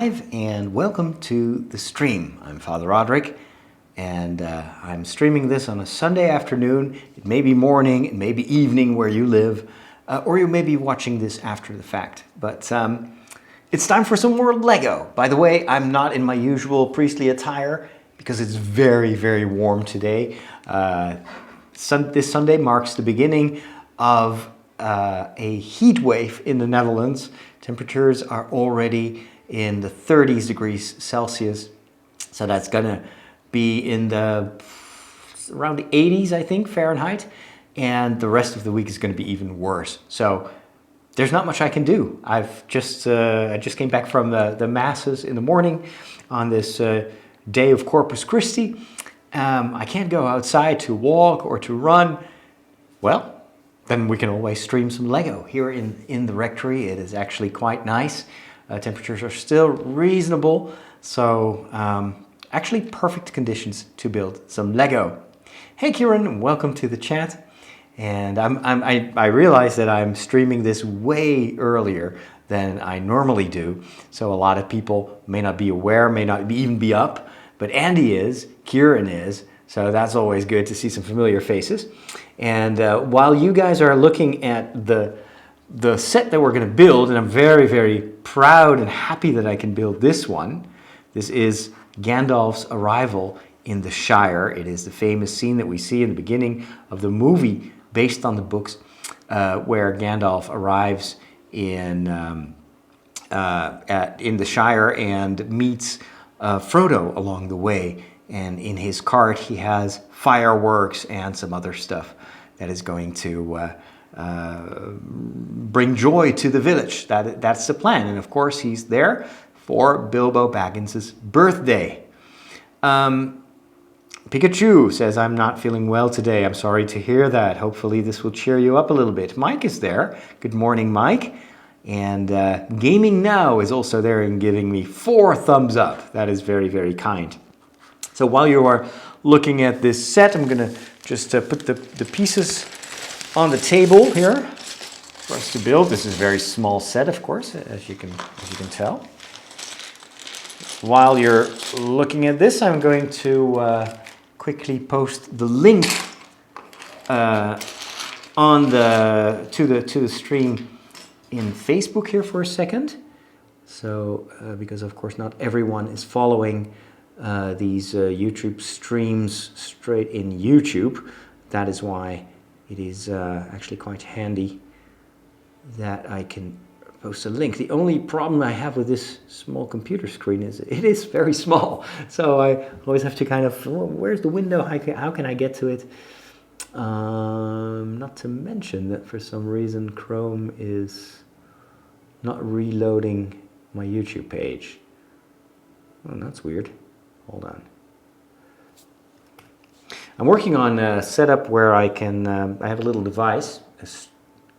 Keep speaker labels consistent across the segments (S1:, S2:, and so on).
S1: And welcome to the stream. I'm Father Roderick, and I'm streaming this on a Sunday afternoon. It may be morning, it may be evening where you live, or you may be watching this after the fact. But it's time for some more Lego. By the way, I'm not in my usual priestly attire because it's very, very warm today. This Sunday marks the beginning of a heat wave in the Netherlands. Temperatures are already in the 30s degrees Celsius. So that's gonna be in around the 80s, I think, Fahrenheit. And the rest of the week is gonna be even worse. So there's not much I can do. I just came back from the masses in the morning on this day of Corpus Christi. I can't go outside to walk or to run. Well, then we can always stream some Lego here in the rectory. It is actually quite nice. Temperatures are still reasonable, so actually perfect conditions to build some Lego. Hey Kieran, welcome to the chat. And I realize that I'm streaming this way earlier than I normally do, so a lot of people may not be aware, may not even be up, but Andy is, Kieran is, so that's always good to see some familiar faces. And while you guys are looking at the set that we're going to build, and I'm very, very proud and happy that I can build this one. This is Gandalf's arrival in the Shire. It is the famous scene that we see in the beginning of the movie based on the books, where Gandalf arrives in the Shire and meets Frodo along the way. And in his cart he has fireworks and some other stuff that is going to bring joy to the village. That's the plan. And of course he's there for Bilbo Baggins's birthday. Pikachu says, I'm not feeling well today. I'm sorry to hear that. Hopefully this will cheer you up a little bit. Mike is there. Good morning, Mike. And Gaming Now is also there and giving me 4 thumbs up. That is very, very kind. So while you are looking at this set, I'm going to just put the pieces on the table here for us to build. This is a very small set, of course, as you can tell. While you're looking at this, I'm going to quickly post the link to the stream in Facebook here for a second. So because of course not everyone is following these YouTube streams straight in YouTube, that is why it is actually quite handy that I can post a link. The only problem I have with this small computer screen is it is very small. So I always have to kind of, where's the window? How can I get to it? Not to mention that for some reason Chrome is not reloading my YouTube page. Oh, that's weird. Hold on. I'm working on a setup where I can, I have a little device, I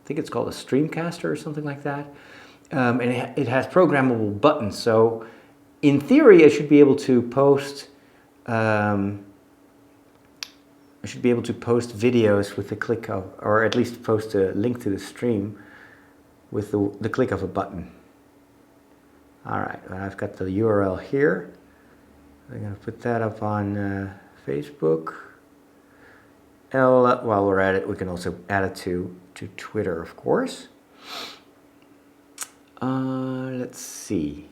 S1: think it's called a Streamcaster or something like that, and it has programmable buttons. So in theory, I should be able to post, videos with the click of, or at least post a link to the stream with the click of a button. All right, I've got the URL here. I'm going to put that up on Facebook. While we're at it, we can also add it to Twitter, of course. Let's see.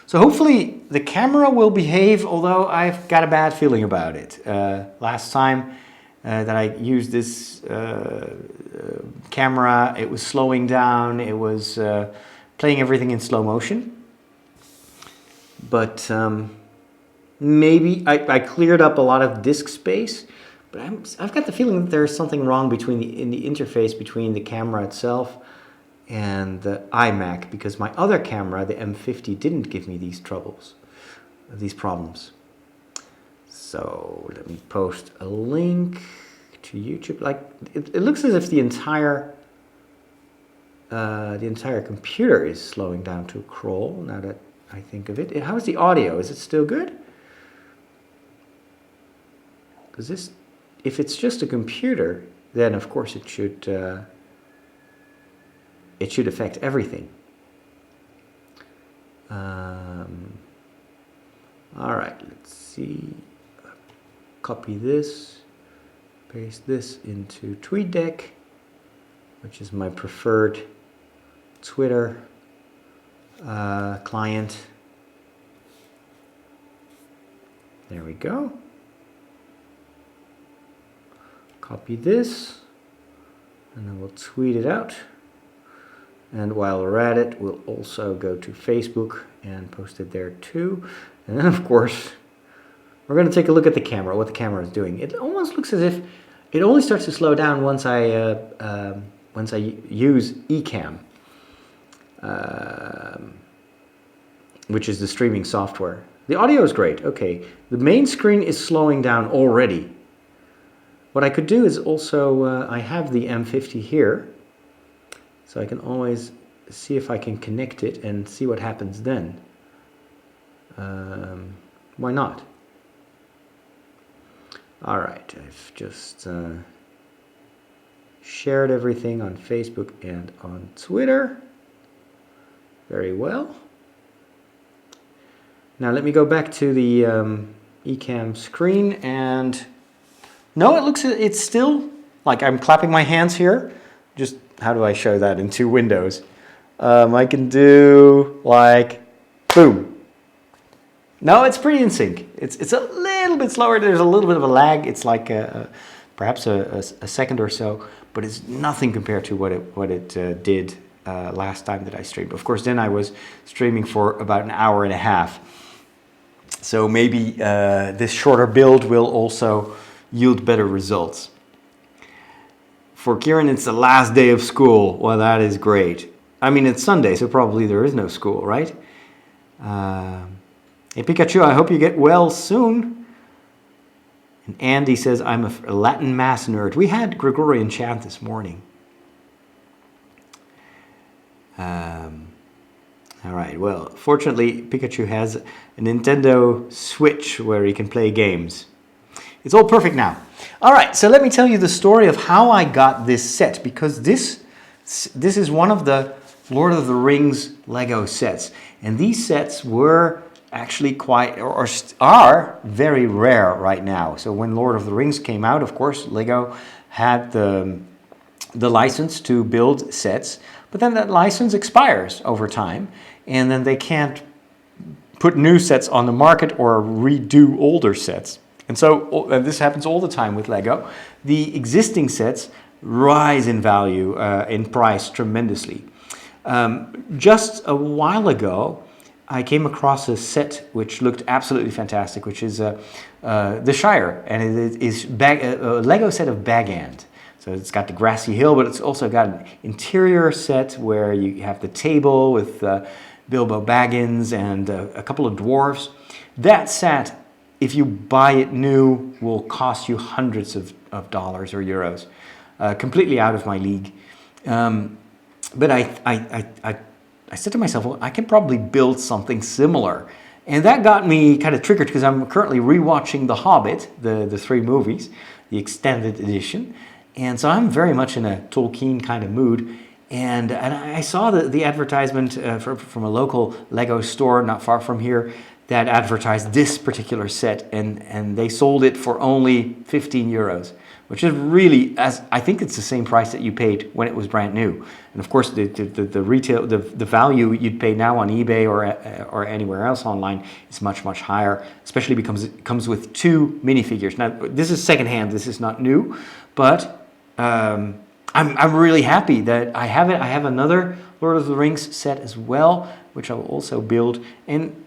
S1: So hopefully the camera will behave, although I've got a bad feeling about it. Last time that I used this camera, it was slowing down. It was playing everything in slow motion. But maybe I cleared up a lot of disk space. But I've got the feeling that there's something wrong in the interface between the camera itself and the iMac, because my other camera, the M50, didn't give me these problems. So let me post a link to YouTube. Like it looks as if the entire computer is slowing down to a crawl. Now that I think of it, how's the audio? Is it still good? Because if it's just a computer, then of course it should affect everything. All right, let's see. Copy this, paste this into TweetDeck, which is my preferred Twitter client. There we go. Copy this, and then we'll tweet it out. And while we're at it, we'll also go to Facebook and post it there too. And then, of course, we're going to take a look at the camera, what the camera is doing. It almost looks as if it only starts to slow down once I use Ecamm, which is the streaming software. The audio is great. Okay, the main screen is slowing down already. What I could do is also, I have the M50 here, so I can always see if I can connect it and see what happens then. Why not? All right, I've just shared everything on Facebook and on Twitter. Very well. Now let me go back to the Ecamm screen, and no, it's still like I'm clapping my hands here. Just how do I show that in two windows? I can do like boom. No, it's pretty in sync. It's a little bit slower. There's a little bit of a lag. It's like perhaps a second or so, but it's nothing compared to what it did last time that I streamed. Of course, then I was streaming for about an hour and a half. So maybe this shorter build will also yield better results. For Kieran, it's the last day of school. Well, that is great. I mean, it's Sunday, so probably there is no school, right? Hey Pikachu, I hope you get well soon. And Andy says, I'm a Latin Mass nerd. We had Gregorian chant this morning. All right, well, fortunately, Pikachu has a Nintendo Switch where he can play games. It's all perfect now. All right, so let me tell you the story of how I got this set, because this is one of the Lord of the Rings Lego sets. And these sets were actually quite, or are very rare right now. So when Lord of the Rings came out, of course, Lego had the license to build sets, but then that license expires over time, and then they can't put new sets on the market or redo older sets. And so this happens all the time with Lego. The existing sets rise in value, in price tremendously. Just a while ago, I came across a set which looked absolutely fantastic, which is the Shire, and it is a Lego set of Bag End. So it's got the grassy hill, but it's also got an interior set where you have the table with Bilbo Baggins and a couple of dwarves. That set, if you buy it new, will cost you hundreds of dollars or euros. Completely out of my league. But I said to myself, well, I can probably build something similar. And that got me kind of triggered because I'm currently rewatching The Hobbit, the three movies, the extended edition. And so I'm very much in a Tolkien kind of mood. And I saw the advertisement from a local Lego store not far from here that advertised this particular set. And they sold it for only 15 euros. Which is really, I think it's the same price that you paid when it was brand new. And of course, the retail, the value you'd pay now on eBay or anywhere else online is much, much higher, especially because it comes with two minifigures. Now, this is secondhand, this is not new, but I'm really happy that I have it. I have another Lord of the Rings set as well, which I will also build. And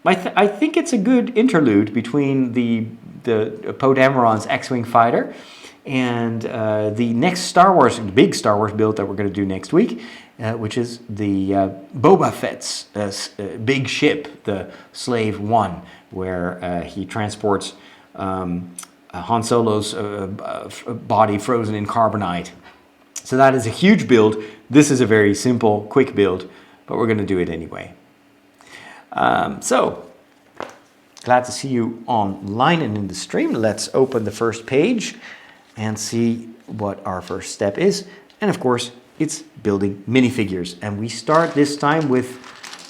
S1: I think it's a good interlude between the Poe Dameron's X-Wing fighter and the next Star Wars, the big Star Wars build that we're going to do next week, which is the Boba Fett's big ship, the Slave One, where he transports Han Solo's body frozen in carbonite. So that is a huge build. This is a very simple, quick build, but we're going to do it anyway. So, glad to see you online and in the stream. Let's open the first page and see what our first step is. And of course, it's building minifigures. And we start this time with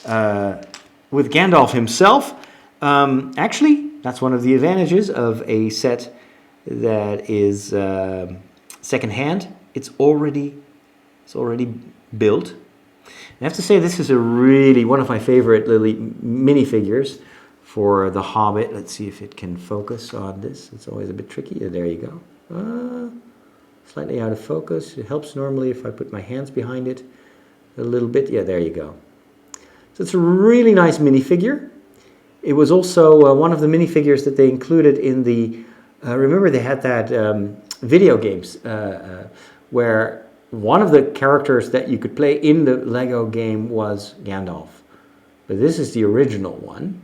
S1: with Gandalf himself. Actually, that's one of the advantages of a set that is second-hand. It's already built. I have to say this is a really one of my favorite little minifigures for The Hobbit. Let's see if it can focus on this. It's always a bit tricky. There you go. Slightly out of focus. It helps normally if I put my hands behind it a little bit. Yeah, there you go. So it's a really nice minifigure. It was also one of the minifigures that they included in the, remember they had that video games where one of the characters that you could play in the Lego game was Gandalf. But this is the original one.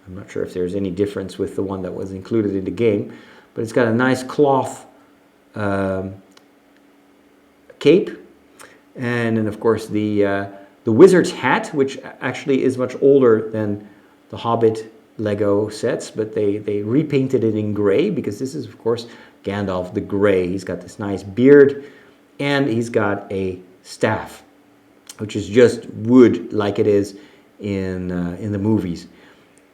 S1: I'm not sure if there's any difference with the one that was included in the game, but it's got a nice cloth cape, and then of course the wizard's hat, which actually is much older than the Hobbit Lego sets, but they repainted it in gray because this is of course Gandalf the Grey. He's got this nice beard and he's got a staff, which is just wood like it is in the movies.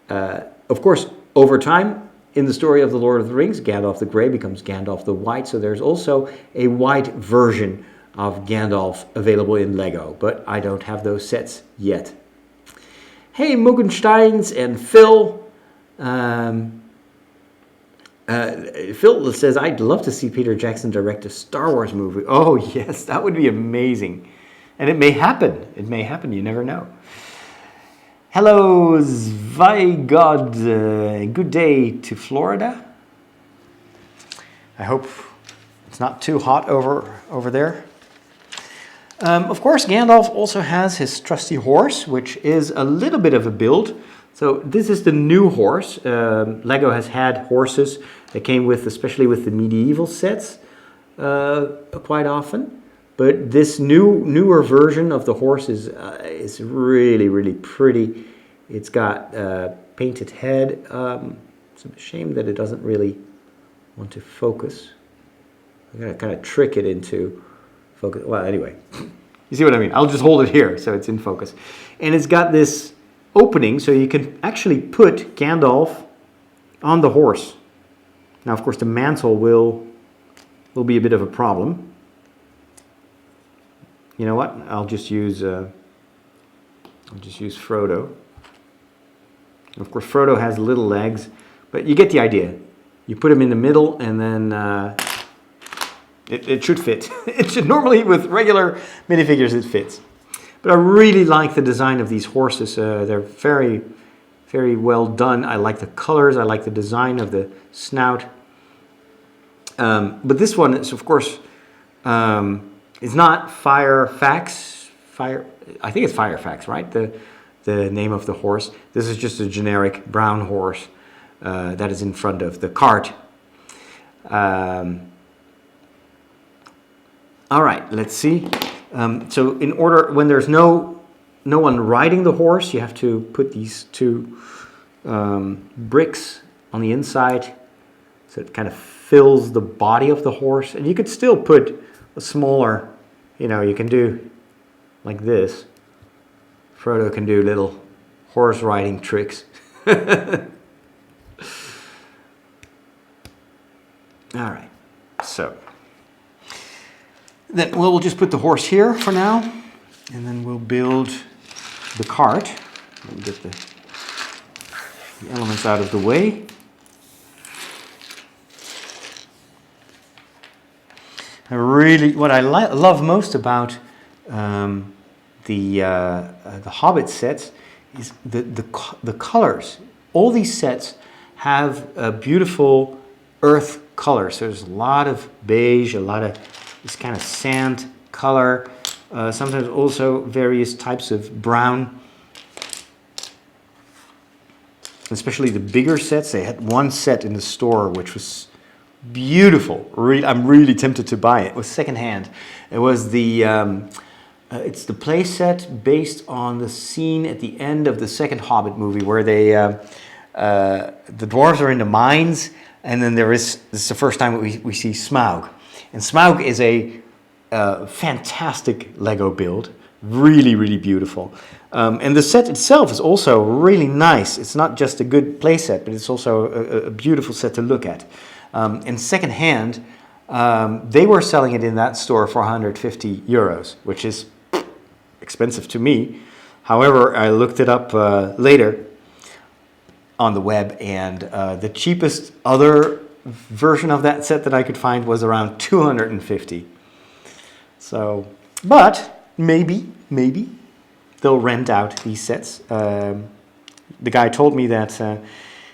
S1: Of course, over time in the story of the Lord of the Rings, Gandalf the Grey becomes Gandalf the White, so there's also a white version of Gandalf available in Lego, but I don't have those sets yet. Hey, Mugensteins and Phil. Phil says, I'd love to see Peter Jackson direct a Star Wars movie. Oh, yes, that would be amazing. And it may happen. It may happen. You never know. Hello, Zvygod. Good day to Florida. I hope it's not too hot over there. Of course, Gandalf also has his trusty horse, which is a little bit of a build. So this is the new horse. Lego has had horses that came with, especially with the medieval sets, quite often. But this newer version of the horse is really, really pretty. It's got painted head. It's a shame that it doesn't really want to focus. I'm gonna kind of trick it into focus. Well, anyway, you see what I mean. I'll just hold it here so it's in focus. And it's got this opening so you can actually put Gandalf on the horse. Now, of course, the mantle will be a bit of a problem. You know what? I'll just use Frodo. Of course, Frodo has little legs, but you get the idea. You put him in the middle, and then it should fit. It should normally, with regular minifigures, it fits. But I really like the design of these horses. They're very, very well done. I like the colors. I like the design of the snout. But this one is, of course, it's not Firefax. I think it's Firefax, right? The name of the horse. This is just a generic brown horse that is in front of the cart. All right, let's see. So in order, when there's no one riding the horse, you have to put these two bricks on the inside so it kind of fills the body of the horse. And you could still put a smaller, you can do like this. Frodo can do little horse riding tricks. All right, so then we'll just put the horse here for now, and then we'll build the cart. We'll get the elements out of the way. What I love most about the Hobbit sets is the colors. All these sets have beautiful earth colors. So there's a lot of beige, a lot of this kind of sand color, sometimes also various types of brown. Especially the bigger sets. They had one set in the store which was beautiful. I'm really tempted to buy it. It was secondhand. It was it's the play set based on the scene at the end of the second Hobbit movie where the dwarves are in the mines, and then this is the first time we see Smaug. And Smaug is a fantastic Lego build. Really, really beautiful. And the set itself is also really nice. It's not just a good play set, but it's also a beautiful set to look at. And secondhand, they were selling it in that store for 150 euros, which is expensive to me. However, I looked it up later on the web, and the cheapest other version of that set that I could find was around 250. So, but maybe they'll rent out these sets. The guy told me that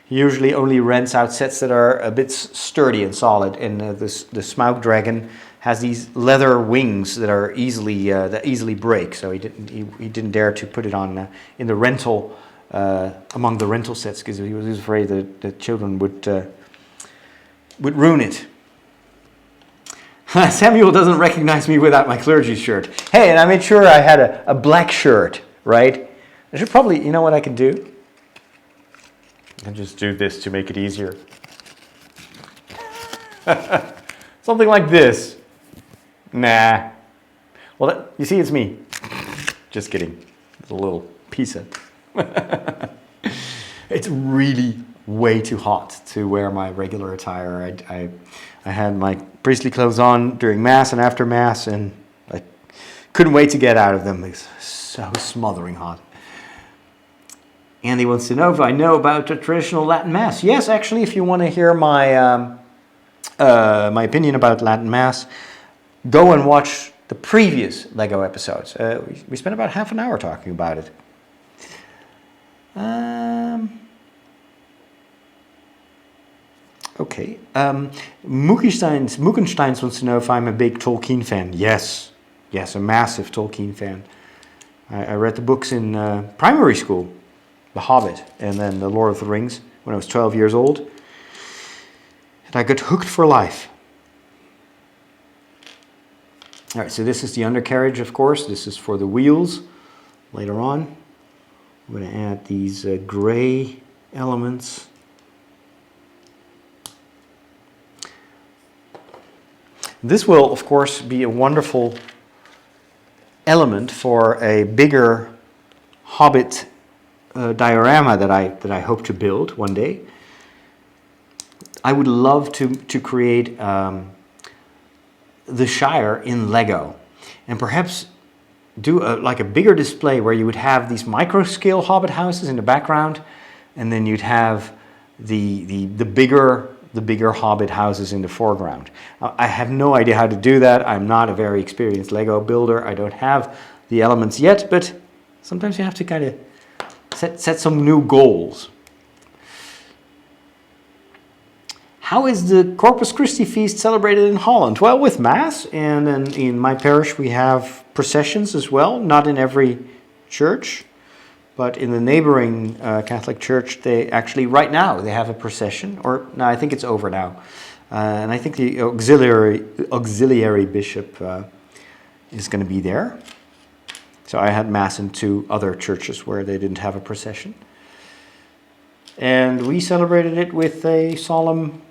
S1: he usually only rents out sets that are a bit sturdy and solid, and the Smaug dragon has these leather wings that are easily break. So he didn't dare to put it on in the rental among the rental sets, because he was afraid that the children would ruin it. Samuel doesn't recognize me without my clergy shirt. Hey, and I made sure I had a black shirt, right? I should probably, you know what I can do? I can just do this to make it easier. Something like this. Nah. Well, you see, it's me. Just kidding. It's a little piece of... It's really way too hot to wear my regular attire. I had my priestly clothes on during Mass and after Mass, and I couldn't wait to get out of them. It's so smothering hot. Andy wants to know if I know about the traditional Latin Mass. Yes, actually, if you want to hear my my opinion about Latin Mass, go and watch the previous Lego episodes. We spent about half an hour talking about it. Okay. Mukensteins wants to know if I'm a big Tolkien fan. Yes, a massive Tolkien fan. I read the books in primary school, The Hobbit, and then The Lord of the Rings when I was 12 years old. And I got hooked for life. All right, so this is the undercarriage, of course. This is for the wheels later on. I'm going to add these gray elements. This will, of course, be a wonderful element for a bigger Hobbit diorama that I hope to build one day. I would love to create the Shire in Lego, and perhaps do like a bigger display where you would have these micro-scale Hobbit houses in the background, and then you'd have the bigger Hobbit houses in the foreground. I have no idea how to do that. I'm not a very experienced Lego builder. I don't have the elements yet, but sometimes you have to kind of set some new goals. How is the Corpus Christi feast celebrated in Holland? Well, with Mass, and then in my parish we have processions as well. Not in every church, but in the neighboring Catholic church, they actually, right now, they have a procession. Or, no, I think it's over now. And I think the auxiliary bishop is going to be there. So I had Mass in 2 other churches where they didn't have a procession. And we celebrated it with a solemn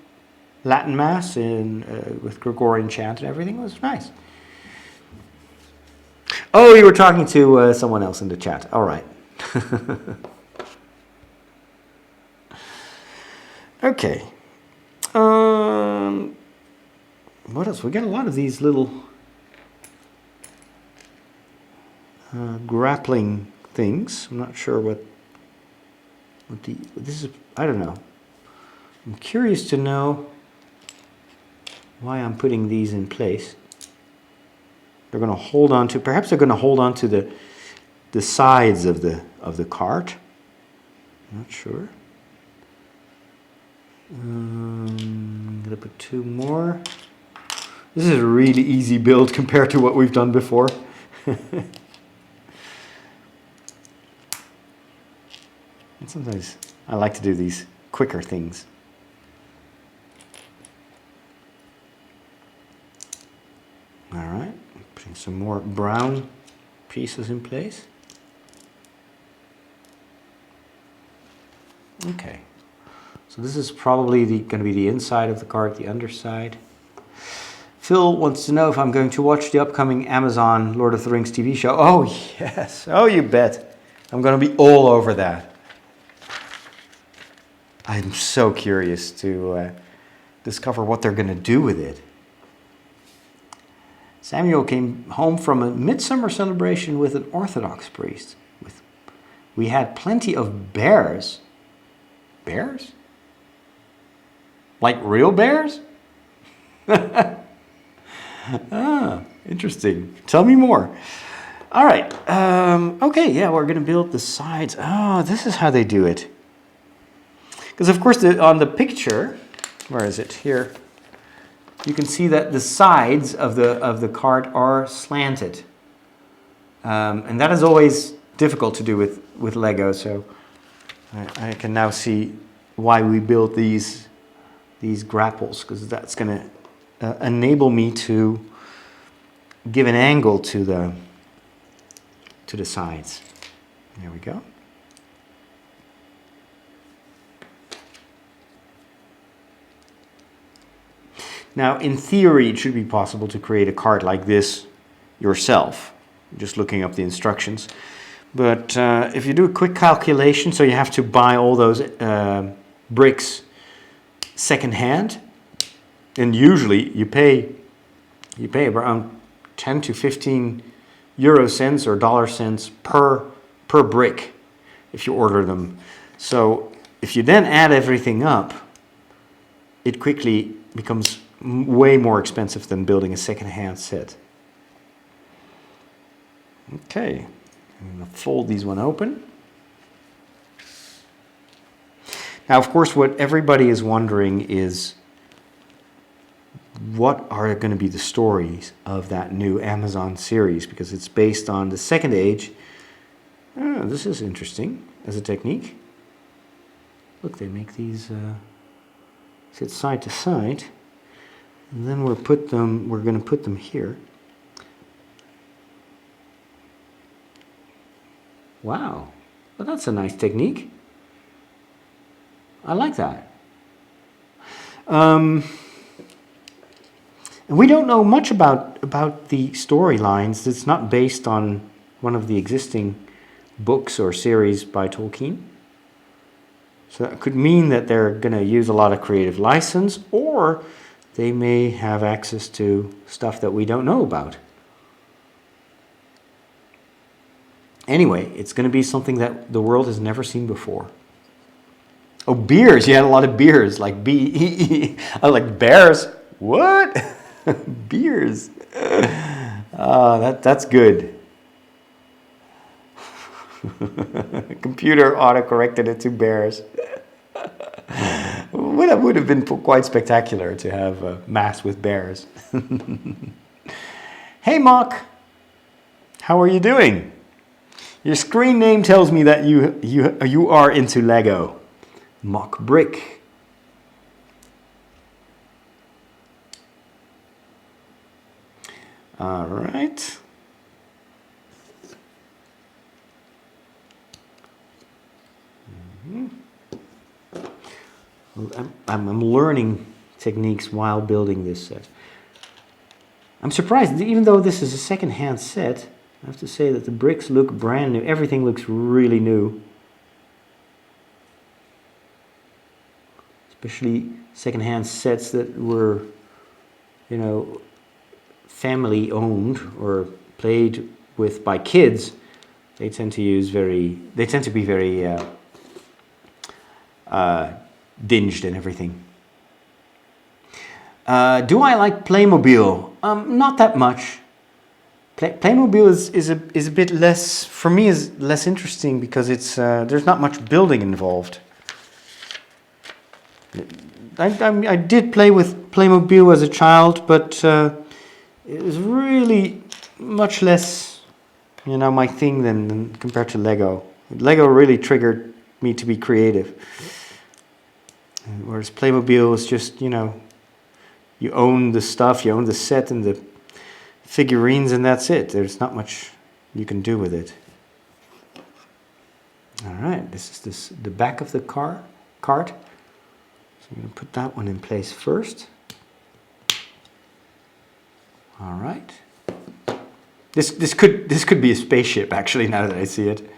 S1: Latin Mass with Gregorian chant and everything. It was nice. Oh, you were talking to someone else in the chat. All right. Okay. What else? We got a lot of these little grappling things. I'm not sure what this is. I don't know. I'm curious to know why I'm putting these in place. They're going to hold on to. Perhaps they're going to hold on to the sides of the cart. I'm not sure. I'm going to put 2 more. This is a really easy build compared to what we've done before. And sometimes I like to do these quicker things. All right, putting some more brown pieces in place. Okay, so this is probably going to be the inside of the cart, the underside. Phil wants to know if I'm going to watch the upcoming Amazon Lord of the Rings TV show. Oh, yes. Oh, you bet. I'm going to be all over that. I'm so curious to discover what they're going to do with it. Samuel came home from a midsummer celebration with an Orthodox priest. We had plenty of bears. Bears? Like real bears? Ah, interesting. Tell me more. All right. Okay, yeah, we're going to build the sides. Oh, this is how they do it. Because, of course, on the picture, where is it? Here. You can see that the sides of the cart are slanted. And that is always difficult to do with Lego. So I can now see why we built these grapples, because that's going to enable me to give an angle to the sides. There we go. Now, in theory, it should be possible to create a cart like this yourself, just looking up the instructions. But if you do a quick calculation, so you have to buy all those bricks secondhand, and usually you pay around 10 to 15 euro cents or dollar cents per brick if you order them. So if you then add everything up, it quickly becomes way more expensive than building a second-hand set. Okay, I'm going to fold these one open. Now, of course, what everybody is wondering is, what are going to be the stories of that new Amazon series? Because it's based on the Second Age. Oh, this is interesting as a technique. Look, they make these sit side to side, and then we're going to put them here. Wow, well, that's a nice technique. I like that. And we don't know much about the storylines. It's not based on one of the existing books or series by Tolkien. So that could mean that they're going to use a lot of creative license, or they may have access to stuff that we don't know about. Anyway, it's going to be something that the world has never seen before. Oh, beers. You had a lot of beers, like B-E-E. I was like, bears? What? Beers. That's good. Computer auto-corrected it to bears. Would have been quite spectacular to have a mass with bears. Hey, Mock. How are you doing? Your screen name tells me that you are into Lego. Mock Brick. All right. I'm learning techniques while building this set. I'm surprised, even though this is a second-hand set, I have to say that the bricks look brand new. Everything looks really new. Especially second-hand sets that were, family owned or played with by kids. They tend to be very dinged and everything. Do I like Playmobil? Not that much. Playmobil is a bit less, for me, is less interesting because it's there's not much building involved. I did play with Playmobil as a child, but it was really much less, my thing than compared to Lego. Lego really triggered me to be creative. Whereas Playmobil is just, you own the stuff, you own the set and the figurines, and that's it. There's not much you can do with it. All right, this is the back of the cart. So I'm going to put that one in place first. All right. This could be a spaceship, actually, now that I see it.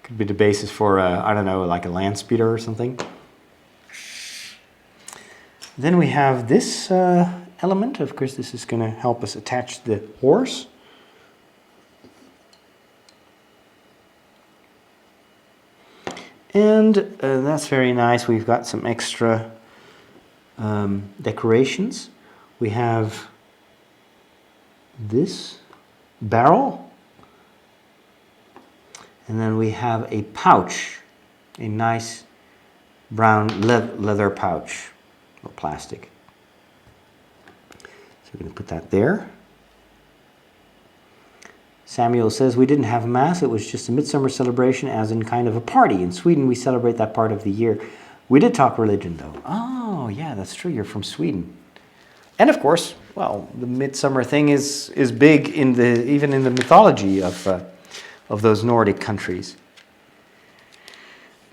S1: Could be the basis for, I don't know, like a land speeder or something. Then we have this element. Of course, this is going to help us attach the horse. And that's very nice. We've got some extra decorations. We have this barrel. And then we have a pouch, a nice brown leather pouch, or plastic. So we're going to put that there. Samuel says, we didn't have Mass, it was just a midsummer celebration as in kind of a party. In Sweden, we celebrate that part of the year. We did talk religion, though. Oh, yeah, that's true, you're from Sweden. And of course, well, the midsummer thing is big even in the mythology of those Nordic countries.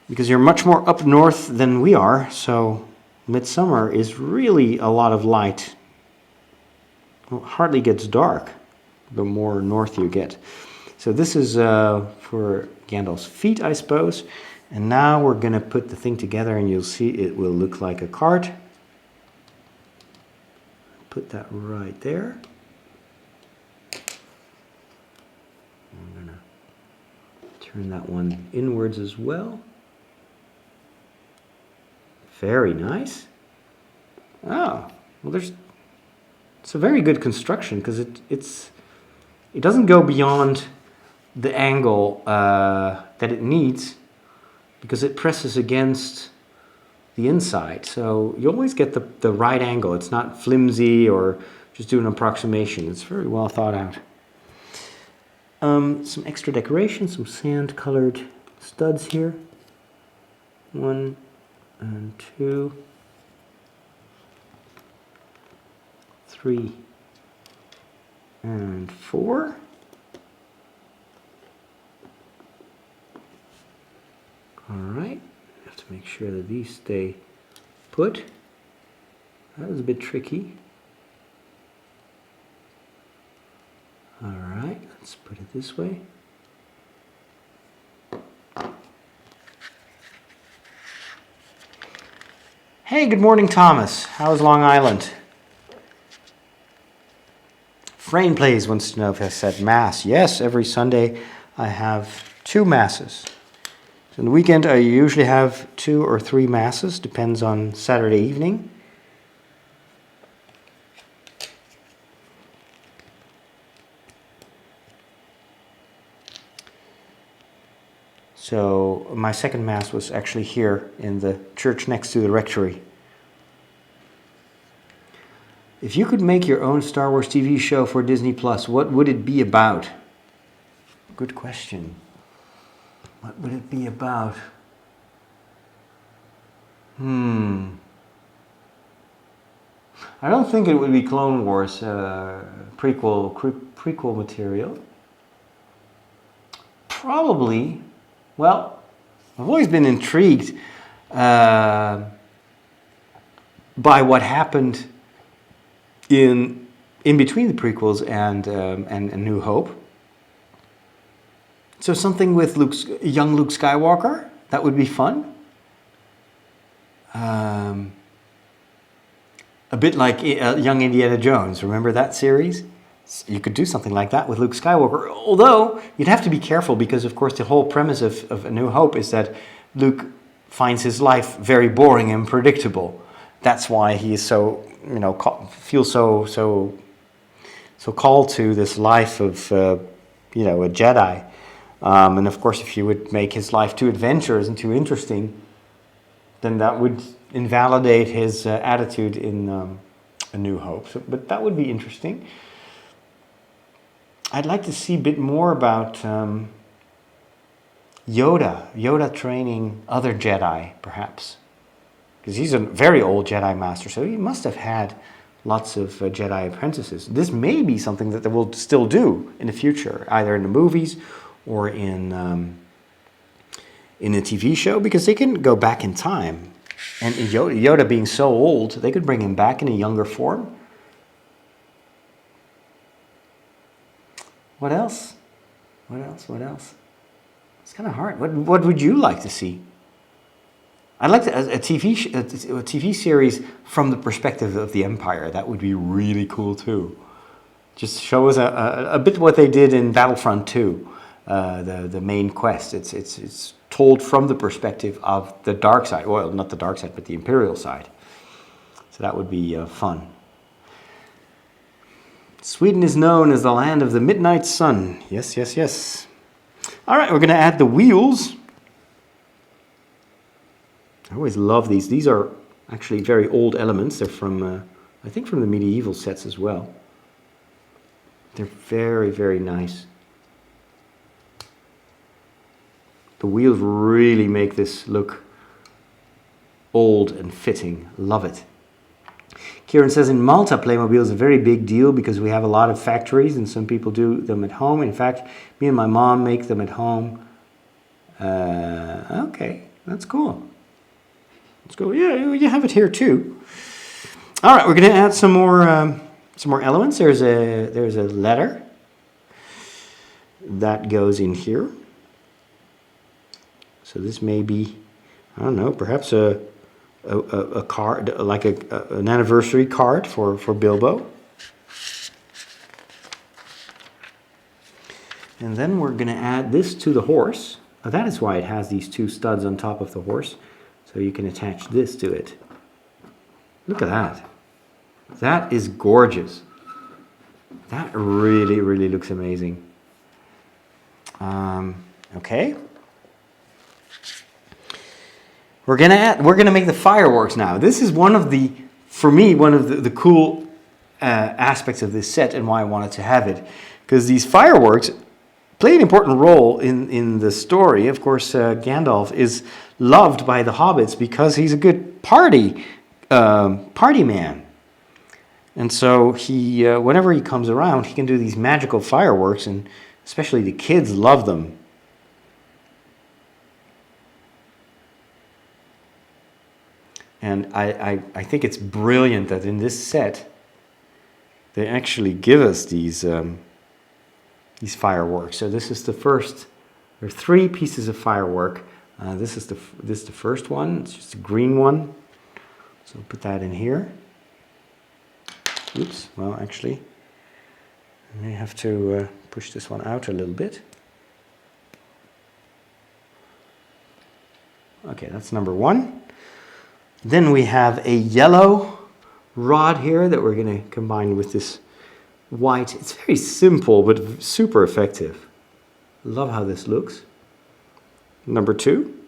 S1: Because you're much more up north than we are, so midsummer is really a lot of light. Well, it hardly gets dark the more north you get. So this is for Gandalf's feet, I suppose. And now we're going to put the thing together and you'll see it will look like a cart. Put that right there. I'm going to turn that one inwards as well. Very nice. Oh, well, it's a very good construction because it doesn't go beyond the angle that it needs because it presses against the inside. So you always get the right angle. It's not flimsy or just do an approximation. It's very well thought out. Some extra decoration, some sand colored studs here. 1 and 2, 3 and 4. All right, have to make sure that these stay put. That was a bit tricky. All right, let's put it this way. Hey, good morning, Thomas. How's Long Island? Frame Plays wants to know if I said Mass. Yes, every Sunday I have 2 Masses. So on the weekend I usually have 2 or 3 Masses, depends on Saturday evening. So my second Mass was actually here in the church next to the rectory. If you could make your own Star Wars TV show for Disney Plus, what would it be about? Good question. What would it be about? I don't think it would be Clone Wars prequel material. Probably. Well, I've always been intrigued by what happened in between the prequels and New Hope. So something with young Luke Skywalker, that would be fun. A bit like young Indiana Jones. Remember that series? You could do something like that with Luke Skywalker. Although you'd have to be careful because, of course, the whole premise of A New Hope is that Luke finds his life very boring and predictable. That's why he is so, feels so called to this life of, a Jedi. And of course, if you would make his life too adventurous and too interesting, then that would invalidate his attitude in A New Hope. But that would be interesting. I'd like to see a bit more about Yoda training other Jedi, perhaps. Because he's a very old Jedi Master, so he must have had lots of Jedi apprentices. This may be something that they will still do in the future, either in the movies or in a TV show, because they can go back in time. And Yoda being so old, they could bring him back in a younger form. What else? What else? What else? It's kind of hard. What would you like to see? I'd like a TV series from the perspective of the Empire. That would be really cool too. Just show us a bit what they did in Battlefront 2, the main quest. It's told from the perspective of the dark side. Well, not the dark side, but the Imperial side. So that would be fun. Sweden is known as the land of the midnight sun. Yes, yes, yes. All right, we're going to add the wheels. I always love these. These are actually very old elements. They're from, I think, from the medieval sets as well. They're very, very nice. The wheels really make this look old and fitting. Love it. Kieran says, in Malta, Playmobil is a very big deal because we have a lot of factories and some people do them at home. In fact, me and my mom make them at home. Okay, that's cool. Let's go. Yeah, you have it here too. All right, we're going to add some more elements. There's a letter that goes in here. So this may be, I don't know, perhaps a card, like an anniversary card for Bilbo. And then we're going to add this to the horse. That is why it has these two studs on top of the horse. So you can attach this to it. Look at that. That is gorgeous. That really, really looks amazing. Okay. We're gonna make the fireworks now. This is for me, one of the cool aspects of this set and why I wanted to have it. Because these fireworks play an important role in the story. Of course, Gandalf is loved by the hobbits because he's a good party man. And so he, whenever he comes around, he can do these magical fireworks, and especially the kids love them. And I think it's brilliant that in this set, they actually give us these fireworks. So this is the first. There are 3 pieces of firework. This is the first one. It's just a green one. So I'll put that in here. Oops. Well, actually, I may have to push this one out a little bit. Okay, that's number 1. Then we have a yellow rod here that we're going to combine with this white. It's very simple, but super effective. Love how this looks. Number 2.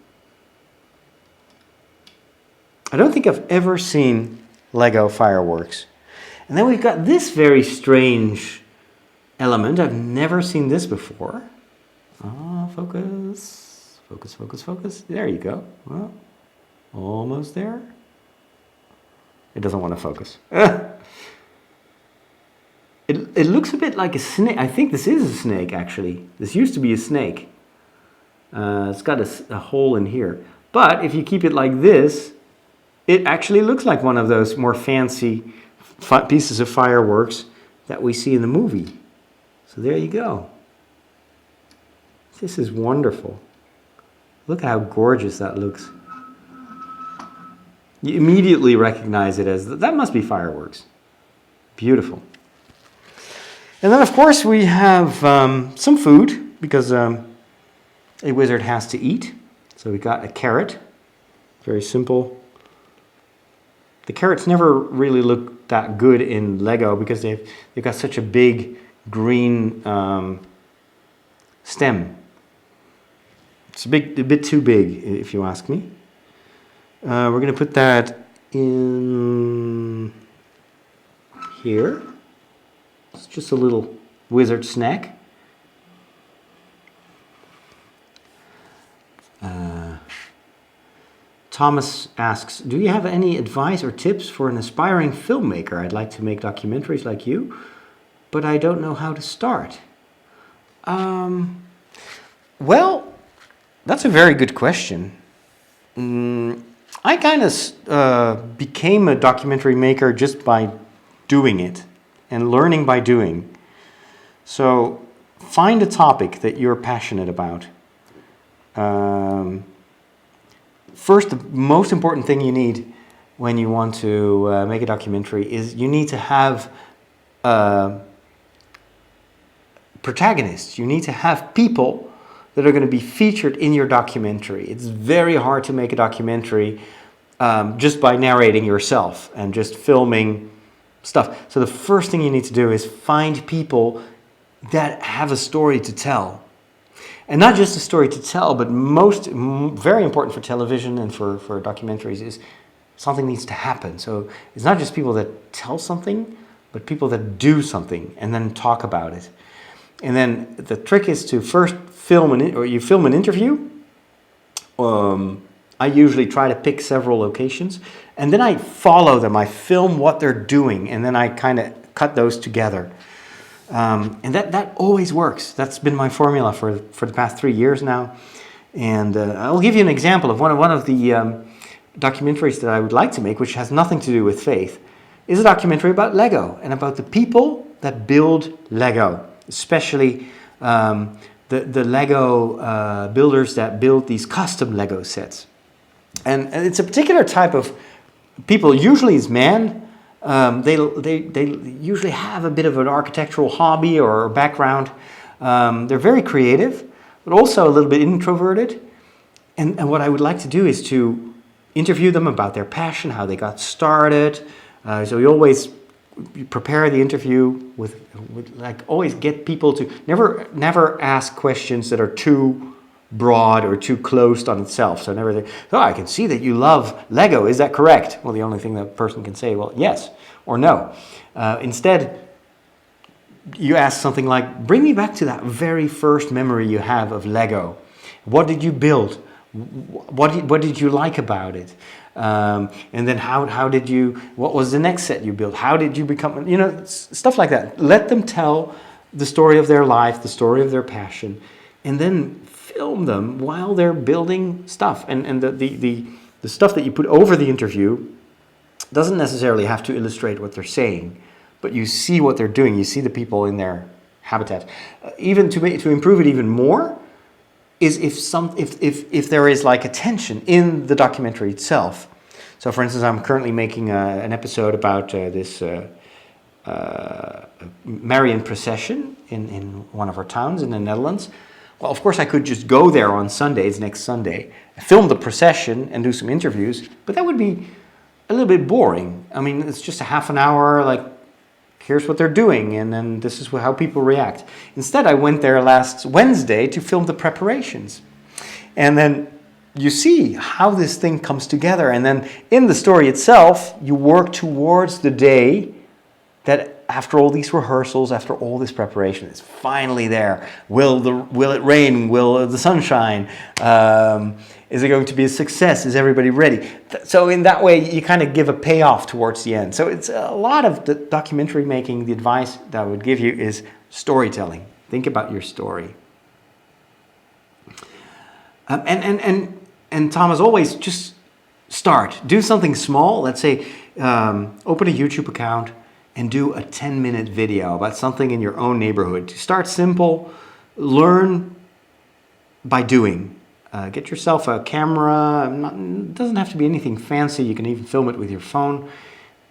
S1: I don't think I've ever seen Lego fireworks. And then we've got this very strange element. I've never seen this before. Focus. Focus, focus, focus. There you go. Well, almost there. It doesn't want to focus. It looks a bit like a snake. I think this is a snake, actually. This used to be a snake. It's got a hole in here. But if you keep it like this, it actually looks like one of those more fancy pieces of fireworks that we see in the movie. So there you go. This is wonderful. Look how gorgeous that looks. You immediately recognize it as, that must be fireworks. Beautiful. And then, of course, we have some food, because a wizard has to eat. So we got a carrot. Very simple. The carrots never really look that good in Lego because they've got such a big green stem. It's a bit too big, if you ask me. We're going to put that in here. It's just a little wizard snack. Thomas asks, do you have any advice or tips for an aspiring filmmaker? I'd like to make documentaries like you, but I don't know how to start. Well, that's a very good question. I kind of became a documentary maker just by doing it and learning by doing. So find a topic that you're passionate about. First, the most important thing you need when you want to make a documentary is you need to have protagonists. You need to have people that are going to be featured in your documentary. It's very hard to make a documentary just by narrating yourself and just filming stuff. So the first thing you need to do is find people that have a story to tell. And not just a story to tell, but very important for television and for documentaries is something needs to happen. So it's not just people that tell something, but people that do something and then talk about it. And then the trick is to first film an interview. I usually try to pick several locations, and then I follow them. I film what they're doing, and then I kind of cut those together. And that always works. That's been my formula for the past 3 years now. And I'll give you an example of one of the documentaries that I would like to make, which has nothing to do with faith, is a documentary about Lego and about the people that build Lego, especially the Lego builders that build these custom Lego sets. And it's a particular type of people. Usually it's men. They usually have a bit of an architectural hobby or background. They're very creative, but also a little bit introverted. And what I would like to do is to interview them about their passion, how they got started. So we always prepare the interview with like always get people to never ask questions that are too broad or too closed on itself. So never think, oh, I can see that you love Lego. Is that correct? Well, the only thing that person can say, well, yes or no. Instead, you ask something like, bring me back to that very first memory you have of Lego. What did you build? What did you like about it? And then what was the next set you built? How did you become, stuff like that. Let them tell the story of their life, the story of their passion, and then film them while they're building stuff. And the stuff that you put over the interview doesn't necessarily have to illustrate what they're saying, but you see what they're doing. You see the people in their habitat. Even to improve it even more is if there is like a tension in the documentary itself. So, for instance, I'm currently making an episode about this Marian procession in one of our towns in the Netherlands. Well, of course, I could just go there on Sundays, next Sunday, film the procession and do some interviews, but that would be a little bit boring. I mean, it's just a half an hour, like, here's what they're doing, and then this is how people react. Instead, I went there last Wednesday to film the preparations. And then you see how this thing comes together. And then in the story itself, you work towards the day that after all these rehearsals, after all this preparation, it's finally there. Will it rain? Will the sun shine? Is it going to be a success? Is everybody ready? So in that way, you kind of give a payoff towards the end. So it's a lot of the documentary making. The advice that I would give you is storytelling. Think about your story. And Tom, as always, just start. Do something small. Let's say open a YouTube account and do a 10-minute video about something in your own neighborhood. Start simple. Learn by doing. Get yourself a camera. It doesn't have to be anything fancy. You can even film it with your phone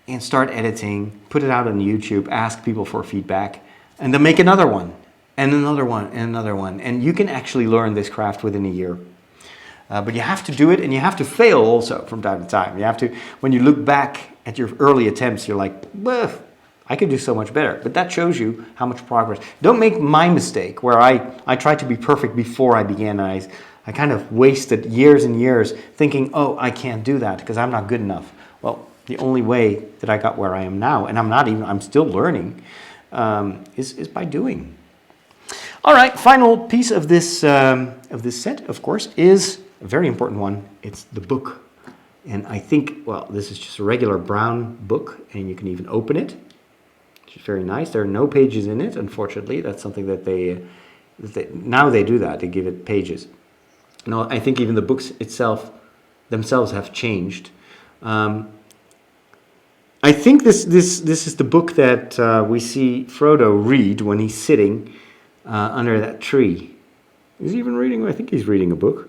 S1: and start editing. Put it out on YouTube. Ask people for feedback. And then make another one and another one and another one. And you can actually learn this craft within a year. But you have to do it, and you have to fail also from time to time. You have to, when you look back at your early attempts, you're like, well, I could do so much better. But that shows you how much progress. Don't make my mistake where I tried to be perfect before I began. And I kind of wasted years and years thinking, oh, I can't do that because I'm not good enough. Well, the only way that I got where I am now, and I'm still learning, is by doing. All right, final piece of this set, of course, is a very important one. It's the book. And I think, well, this is just a regular brown book, and you can even open it, which is very nice. There are no pages in it, unfortunately. That's something that now they do that. They give it pages. No, I think even the books themselves have changed. I think this is the book that we see Frodo read when he's sitting under that tree. He's even reading, I think he's reading a book.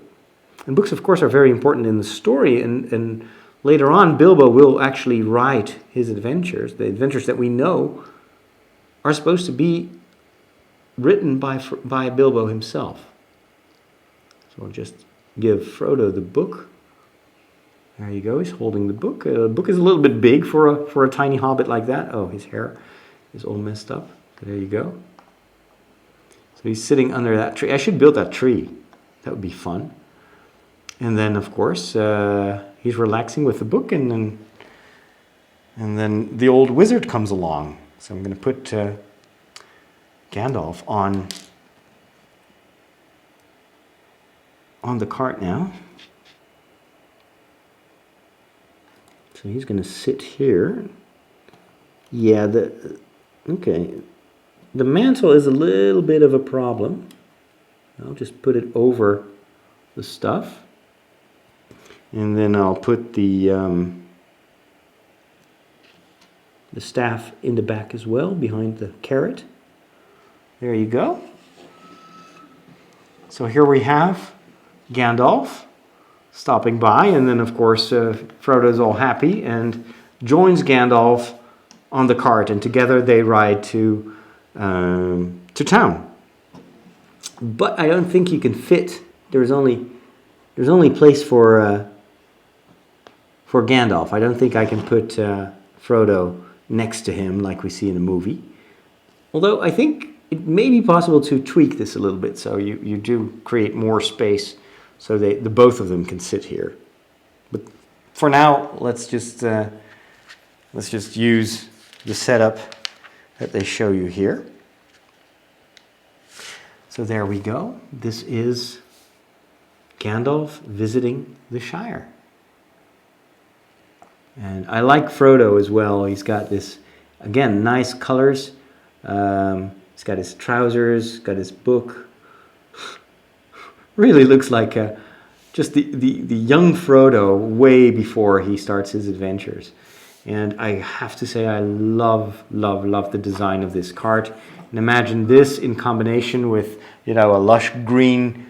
S1: And books, of course, are very important in the story, and later on, Bilbo will actually write his adventures. The adventures that we know are supposed to be written by Bilbo himself. So I'll just give Frodo the book. There you go, he's holding the book. The book is a little bit big for a tiny hobbit like that. Oh, his hair is all messed up. There you go. So he's sitting under that tree. I should build that tree. That would be fun. And then, of course, he's relaxing with the book, and then the old wizard comes along. So I'm going to put Gandalf on the cart now. So he's going to sit here. Yeah, okay. The mantle is a little bit of a problem. I'll just put it over the stuff. And then I'll put the staff in the back as well, behind the carrot. There you go. So here we have Gandalf stopping by, and then of course Frodo's all happy and joins Gandalf on the cart, and together they ride to town. But I don't think you can fit. There's only place for Gandalf. I don't think I can put Frodo next to him like we see in the movie. Although I think it may be possible to tweak this a little bit, so you do create more space so the both of them can sit here. But for now, let's just use the setup that they show you here. So there we go. This is Gandalf visiting the Shire. And I like Frodo as well. He's got this, again, nice colors. He's got his trousers, got his book. Really looks like just the young Frodo way before he starts his adventures. And I have to say I love the design of this cart. And imagine this in combination with, a lush green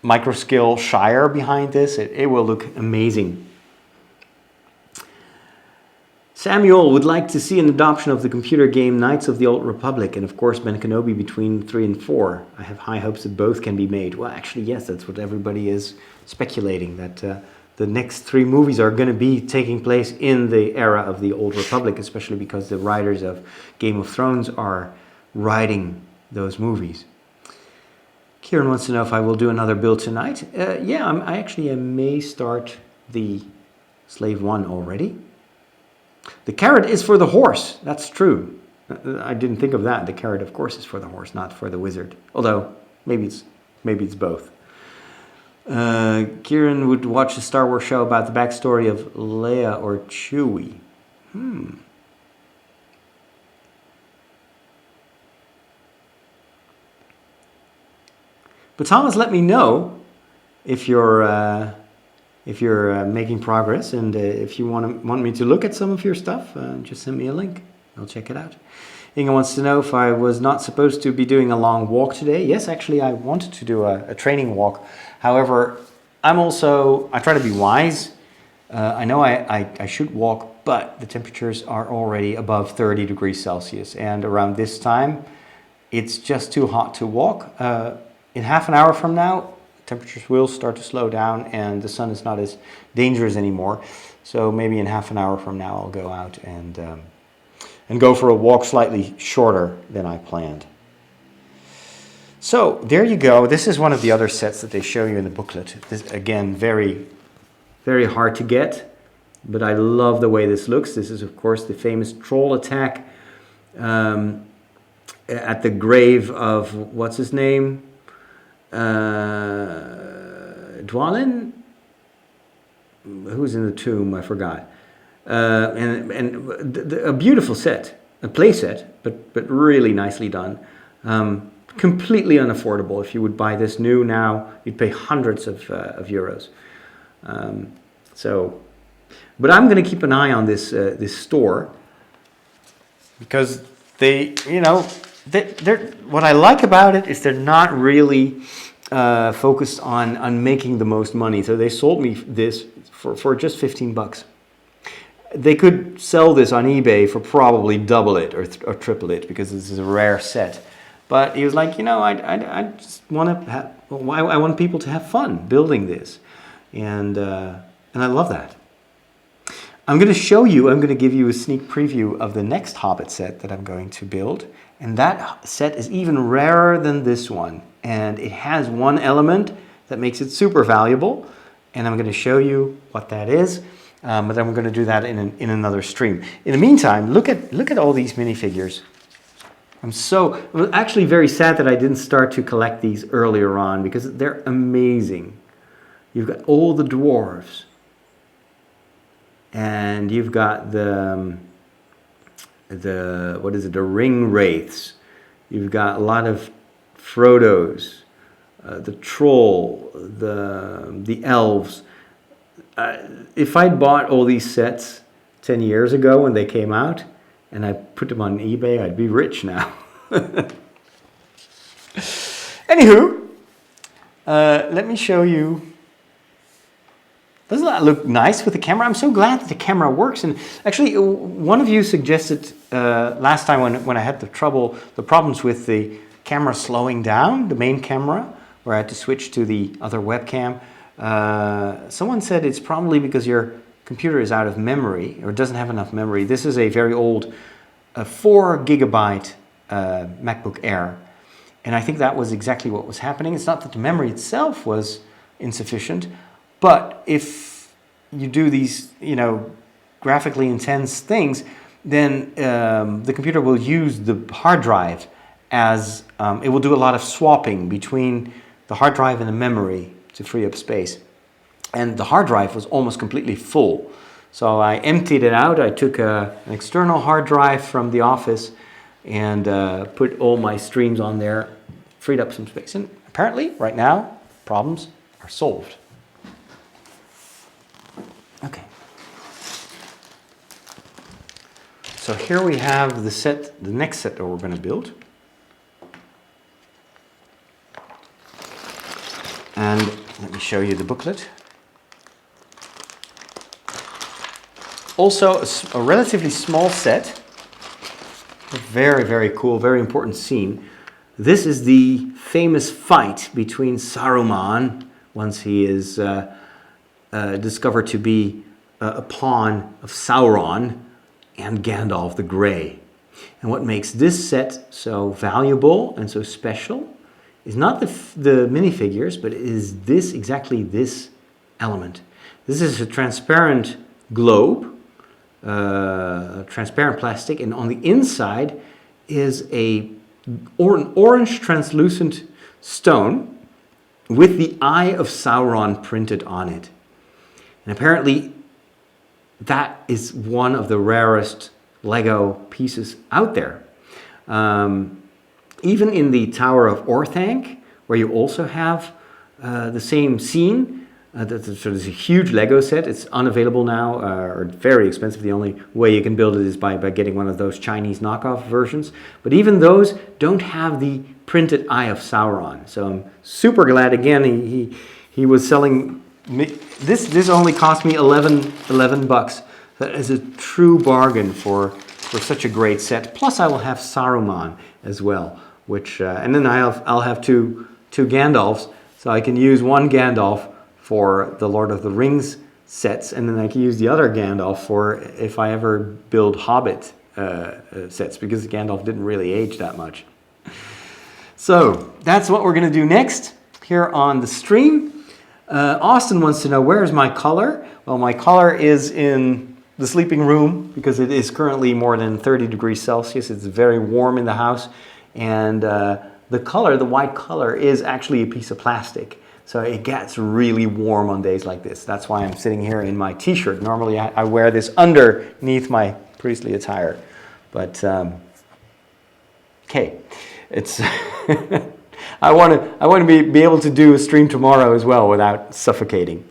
S1: micro-scale Shire behind this. It will look amazing. Samuel would like to see an adoption of the computer game Knights of the Old Republic, and of course Ben Kenobi between 3 and 4. I have high hopes that both can be made. Well, actually, yes, that's what everybody is speculating, that the next 3 movies are going to be taking place in the era of the Old Republic, especially because the writers of Game of Thrones are writing those movies. Kieran wants to know if I will do another build tonight. Yeah, I may start the Slave 1 already. The carrot is for the horse. That's true. I didn't think of that. The carrot, of course, is for the horse, not for the wizard. Although maybe it's both. Kieran would watch a Star Wars show about the backstory of Leia or Chewie. But Thomas, let me know if you're making progress, and if you want me to look at some of your stuff, just send me a link. I'll check it out. Inga wants to know if I was not supposed to be doing a long walk today. Yes, actually, I wanted to do a training walk. However, I try to be wise. I know I should walk, but the temperatures are already above 30 degrees Celsius. And around this time, it's just too hot to walk. In half an hour from now, temperatures will start to slow down and the sun is not as dangerous anymore. So maybe in half an hour from now I'll go out and go for a walk slightly shorter than I planned. So there you go. This is one of the other sets that they show you in the booklet. This, again, very, very hard to get, but I love the way this looks. This is, of course, the famous troll attack at the grave of, what's his name? Dwalin? Who's in the tomb? I forgot. A beautiful set, a play set, but really nicely done. Completely unaffordable. If you would buy this new now, you'd pay hundreds of euros. But I'm going to keep an eye on this store, because they what I like about it is they're not really focused on making the most money. So they sold me this for just 15 bucks. They could sell this on eBay for probably double it or triple it because this is a rare set. But he was like, I just want to have, I want people to have fun building this, and I love that. I'm going to give you a sneak preview of the next Hobbit set that I'm going to build, and that set is even rarer than this one, and it has one element that makes it super valuable, and I'm going to show you what that is. But then we're going to do that in another stream. In the meantime, look at all these minifigures. I'm actually very sad that I didn't start to collect these earlier on because they're amazing. You've got all the dwarves, and you've got the ring wraiths. You've got a lot of Frodos, the troll, the elves. If I'd bought all these sets 10 years ago when they came out and I put them on eBay, I'd be rich now. Anywho, let me show you. Doesn't that look nice with the camera? I'm so glad that the camera works. And actually, one of you suggested last time when I had the problems with the camera slowing down, the main camera, where I had to switch to the other webcam. Someone said it's probably because your computer is out of memory or doesn't have enough memory. This is a very old 4 gigabyte MacBook Air, and I think that was exactly what was happening. It's not that the memory itself was insufficient, but if you do these, graphically intense things, then the computer will use the hard drive as it will do a lot of swapping between the hard drive and the memory to free up space. And the hard drive was almost completely full. So I emptied it out. I took an external hard drive from the office and put all my streams on there, freed up some space. And apparently, right now, problems are solved. Okay. So here we have the next set that we're going to build. And let me show you the booklet. Also, a relatively small set. Very, very cool, very important scene. This is the famous fight between Saruman, once he is discovered to be a pawn of Sauron, and Gandalf the Grey. And what makes this set so valuable and so special is not the minifigures, but it is exactly this element. This is a transparent globe, transparent plastic, and on the inside is an orange translucent stone with the Eye of Sauron printed on it. And apparently that is one of the rarest Lego pieces out there. Even in the Tower of Orthanc, where you also have the same scene, so there's a huge Lego set. It's unavailable now, or very expensive. The only way you can build it is by getting one of those Chinese knockoff versions. But even those don't have the printed Eye of Sauron. So I'm super glad. Again, he was selling this only cost me 11 bucks. That is a true bargain for such a great set. Plus, I will have Saruman as well, which and then I'll have two Gandalfs, so I can use one Gandalf for the Lord of the Rings sets, and then I can use the other Gandalf for if I ever build Hobbit sets, because Gandalf didn't really age that much. So that's what we're going to do next here on the stream. Austin wants to know, where's my color? Well, my color is in the sleeping room because it is currently more than 30 degrees Celsius. It's very warm in the house, and the white color, is actually a piece of plastic. So it gets really warm on days like this. That's why I'm sitting here in my t-shirt. Normally I wear this underneath my priestly attire. But, okay, it's... I want to be able to do a stream tomorrow as well without suffocating.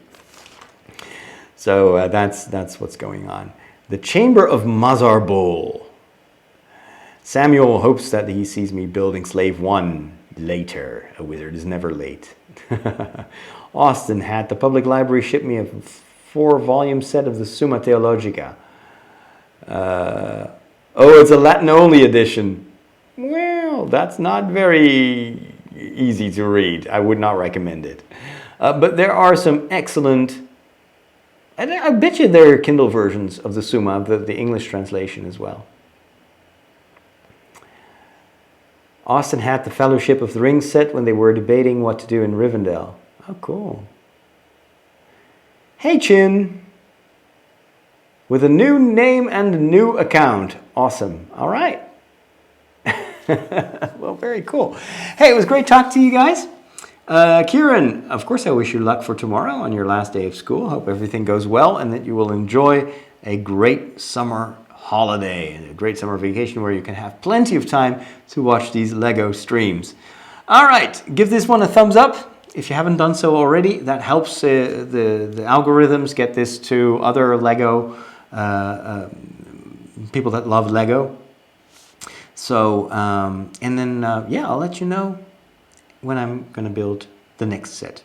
S1: So that's what's going on. The Chamber of Mazarbul. Samuel hopes that he sees me building Slave 1 later. A wizard is never late. Austin had the public library ship me a 4-volume set of the Summa Theologica. Oh, it's a Latin-only edition. Well, that's not very easy to read. I would not recommend it. But there are some excellent... I bet you there are Kindle versions of the Summa, the English translation as well. Austin had the Fellowship of the Ring set when they were debating what to do in Rivendell. Oh, cool. Hey, Chin. With a new name and a new account. Awesome. All right. Well, very cool. Hey, it was great talking to you guys. Kieran, of course, I wish you luck for tomorrow on your last day of school. Hope everything goes well and that you will enjoy a great summer holiday and a great summer vacation where you can have plenty of time to watch these Lego streams. All right, give this one a thumbs up if you haven't done so already. That helps the algorithms get this to other Lego people that love Lego. So, and then, yeah, I'll let you know when I'm going to build the next set.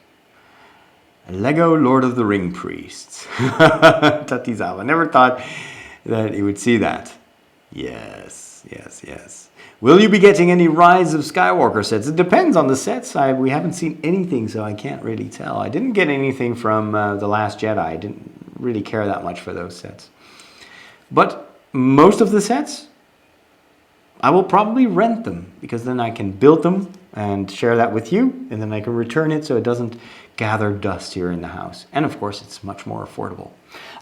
S1: A Lego Lord of the Ring Priests. Tatizawa. Never thought that you would see that. Yes, yes, yes. Will you be getting any Rise of Skywalker sets? It depends on the sets. We haven't seen anything, so I can't really tell. I didn't get anything from The Last Jedi. I didn't really care that much for those sets. But most of the sets, I will probably rent them, because then I can build them and share that with you, and then I can return it so it doesn't gather dust here in the house. And of course, it's much more affordable.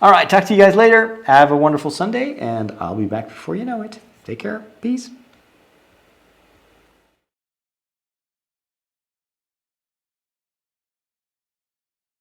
S1: All right, talk to you guys later. Have a wonderful Sunday, and I'll be back before you know it. Take care. Peace.